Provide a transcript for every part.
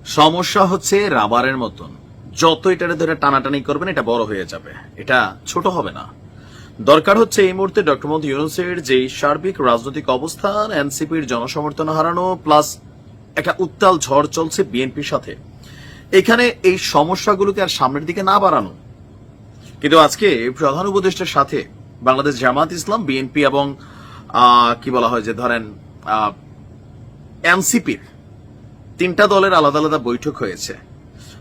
সমস্যা হচ্ছে রাবারের মতন, যত এটারে ধরে টানাটানি করবেন এটা বড় হয়ে যাবে, এটা ছোট হবে না। দরকার হচ্ছে এই মুহূর্তে ডক্টর মোহাম্মদ ইউনূসের যে সার্বিক রাজনৈতিক অবস্থান, এনসিপির জনসমর্থন হারানো, প্লাস একটা উত্তাল ঝড় চলছে বিএনপির সাথে, এখানে এই সমস্যাগুলোকে আর সামনের দিকে না বাড়ানো। কিন্তু আজকে প্রধান উপদেষ্টার সাথে বাংলাদেশ জামাত ইসলাম, বিএনপি এবং কি বলা হয় যে ধরেন এনসিপির তিনটা দলের আলাদা আলাদা বৈঠক হয়েছে।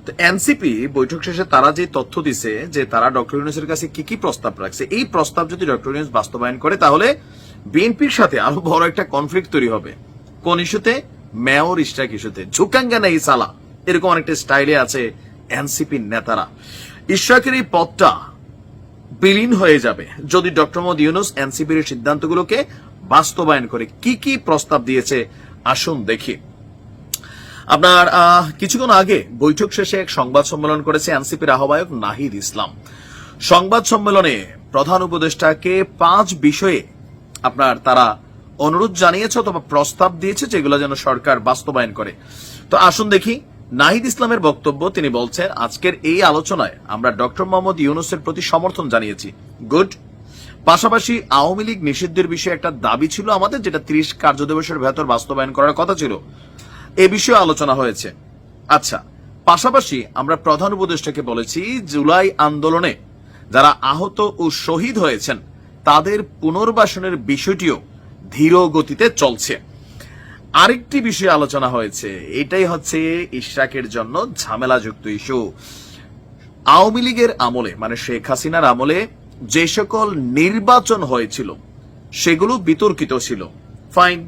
তো এনসিপি বৈঠক শেষে তারা যে তথ্য দিছে যে তারা ডক্টর ইউনূসের কাছে কি কি প্রস্তাব রাখছে, এই প্রস্তাব যদি ডক্টর ইউনূস বাস্তবায়ন করে তাহলে বিএনপির সাথে আরো বড় একটা কনফ্লিক্ট তৈরি হবে। কোন ইস্যুতে? মেয়র স্ট্রাইক ইস্যুতে। ঝুকাঙ্গা না ইসালা, এরকম অনেকটা স্টাইলে আছে এনসিপির নেতারা। ইশরাকের এই পথটা বিলীন হয়ে যাবে যদি ডক্টর মোহাম্মদ ইউনূস এনসিপির সিদ্ধান্তগুলোকে বাস্তবায়ন করে। কি কি প্রস্তাব দিয়েছে আসুন দেখি। আপনার কিছুক্ষণ আগে বৈঠক শেষে এক সংবাদ সম্মেলন করেছে এনসিপির আহ্বায়ক নাহিদ ইসলাম। সংবাদ সম্মেলনে প্রধান উপদেষ্টাকে 5 বিষয়ে আপনার তারা অনুরোধ জানিয়েছে অথবা প্রস্তাব দিয়েছে যেগুলো যেন সরকার বাস্তবায়ন করে। তো আসুন দেখি নাহিদ ইসলামের বক্তব্য। তিনি বলছেন, আজকের এই আলোচনায় আমরা ডক্টর মোহাম্মদ ইউনূসের প্রতি সমর্থন জানিয়েছি, গুড। পাশাপাশি আওয়ামী লীগ নিষিদ্ধের বিষয়ে একটা দাবি ছিল আমাদের, যেটা 30 কার্যদিবসের ভেতর বাস্তবায়ন করার কথা ছিল, এ বিষয়ে আলোচনা হয়েছে। আচ্ছা, পাশাপাশি আমরা প্রধান উপদেষ্টাকে বলেছি জুলাই আন্দোলনে যারা আহত ও শহীদ হয়েছেন তাদের পুনর্বাসনের বিষয়টিও ধীর গতিতে চলছে। আরেকটি বিষয়ে আলোচনা হয়েছে, এটাই হচ্ছে ইশরাকের জন্য ঝামেলাযুক্ত ইস্যু। আওয়ামী লীগের আমলে মানে শেখ হাসিনার আমলে যে সকল নির্বাচন হয়েছিল সেগুলো বিতর্কিত ছিল, ফাইন।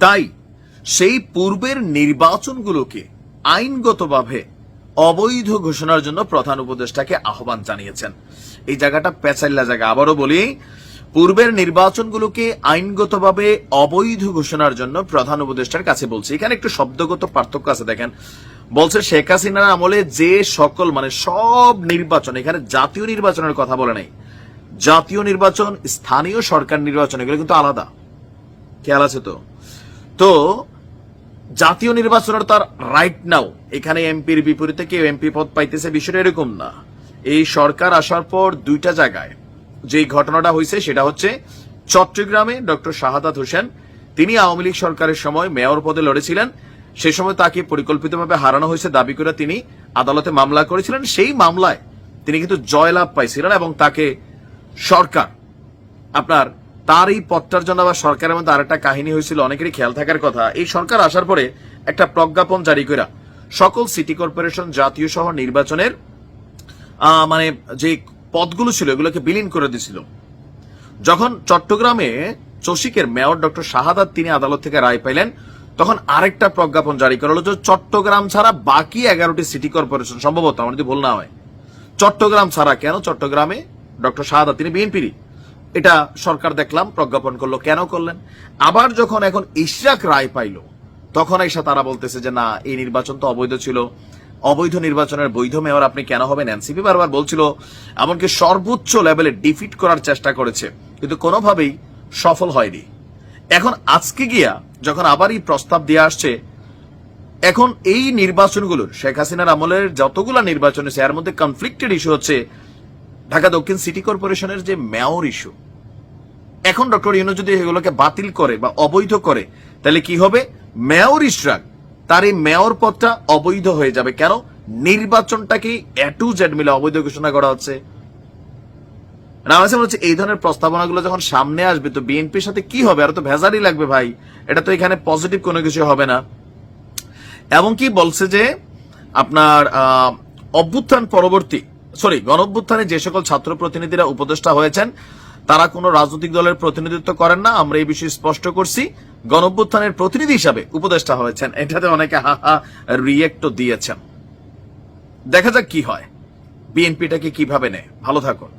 তাই সেই পূর্বের নির্বাচনগুলোকে আইনগতভাবে অবৈধ ঘোষণার জন্য প্রধান উপদেষ্টাকে আহ্বান জানিয়েছেন। এই জায়গাটা পেঁচাইল্লা জায়গা, আবারও বলি, পূর্বের নির্বাচনগুলোকে আইনগতভাবে অবৈধ ঘোষণার জন্য প্রধান উপদেষ্টার কাছে বলছে। এখানে একটু শব্দগত পার্থক্য আছে, দেখেন। বলছে শেখ হাসিনার আমলে যে সকল মানে সব নির্বাচন, এখানে জাতীয় নির্বাচনের কথা বলে নাই। জাতীয় নির্বাচন, স্থানীয় সরকার নির্বাচন, এগুলো কিন্তু আলাদা, খেয়াল আছে তো? তো জাতীয় নির্বাচনের তার রাইট নাও এখানে এমপির বিপরীতে কেউ এমপি পদ পাইতেছে, বিষয়টা এরকম না। এই সরকার আসার পর 2টা জায়গায় যে ঘটনাটা হয়েছে সেটা হচ্ছে চট্টগ্রামে ডক্টর শাহাদাত হোসেন, তিনি আওয়ামী লীগ সরকারের সময় মেয়র পদে লড়েছিলেন। সে সময় তাকে পরিকল্পিতভাবে হারানো হয়েছে দাবি করে তিনি আদালতে মামলা করেছিলেন। সেই মামলায় তিনি কিন্তু জয়লাভ পাইছিলেন এবং তাকে সরকার আপনার তার এই পদটার জন্য আবার সরকারের মধ্যে আরেকটা কাহিনী হয়েছিল, অনেকেরই খেয়াল থাকার কথা। এই সরকার আসার পরে একটা প্রজ্ঞাপন জারি করে সকল সিটি কর্পোরেশন জাতীয় শহর নির্বাচনের মানে যে পদগুলো ছিল এগুলোকে বিলীন করে দিয়েছিল। যখন চট্টগ্রামে চসিকের মেয়র ডক্টর শাহাদাত তিনি আদালত থেকে রায় পাইলেন, তখন আরেকটা প্রজ্ঞাপন জারি করা হলো যে চট্টগ্রাম ছাড়া বাকি 11টি সিটি কর্পোরেশন, সম্ভবত আমার যদি ভুল না হয়, চট্টগ্রাম ছাড়া। কেন চট্টগ্রামে ডক্টর শাহাদাত তিনি বিএনপিরই, এটা সরকার দেখলাম প্রজ্ঞাপন করলো। কেন করলেন? আবার যখন এখন ইশরাক রায় পাইল তখন এসে তারা বলতেছে যে না, এই নির্বাচন তো অবৈধ ছিল, অবৈধ নির্বাচনের বৈধ মেয়র আপনি কেন হবেন? এনসিপি বারবার বলছিল, এমনকি সর্বোচ্চ লেভেলে ডিফিট করার চেষ্টা করেছে, কিন্তু কোনোভাবেই সফল হয়নি। এখন আজকে গিয়া যখন আবার এই প্রস্তাব দিয়ে আসছে, এখন এই নির্বাচনগুলোর শেখ হাসিনার আমলের যতগুলো নির্বাচন হয়েছে এর মধ্যে কনফ্লিক্টেড ইস্যু হচ্ছে ঢাকা দক্ষিণ সিটি কর্পোরেশনের যে মেয়র ইস্যু। এখন ডক্টর ইউনূস যদি এগুলোকে বাতিল করে বা অবৈধ করে তাহলে কি হবে? মেয়র ইশরাক তার এই মেয়র পদটা অবৈধ হয়ে যাবে। কেন? নির্বাচনটাকে A to Z মিলে অবৈধ ঘোষণা করা হচ্ছে। আমার মনে হচ্ছে এই ধরনের প্রস্তাবনাগুলো যখন সামনে আসবে তো বিএনপির সাথে কি হবে? আর তো ভেজারই লাগবে ভাই, এটা তো এখানে পজিটিভ কোনো কিছু হবে না। এবং কি বলছে যে আপনার অভ্যুত্থান পরবর্তী গণঅভ্যুত্থানে যে সকল ছাত্র প্রতিনিধিরা উপদেষ্টা হয়েছেন তারা কোনো রাজনৈতিক দলের প্রতিনিধিত্ব করেন না, আমরা এই বিষয়ে স্পষ্ট করছি। গণঅভ্যুত্থানের প্রতিনিধি হিসাবে উপদেষ্টা হয়েছেন, এটাতে অনেকে হাহা রিয়েক্টও দিয়েছেন। দেখা যাক কি হয়, বিএনপিটাকে কিভাবে নেয়। ভালো থাকুন।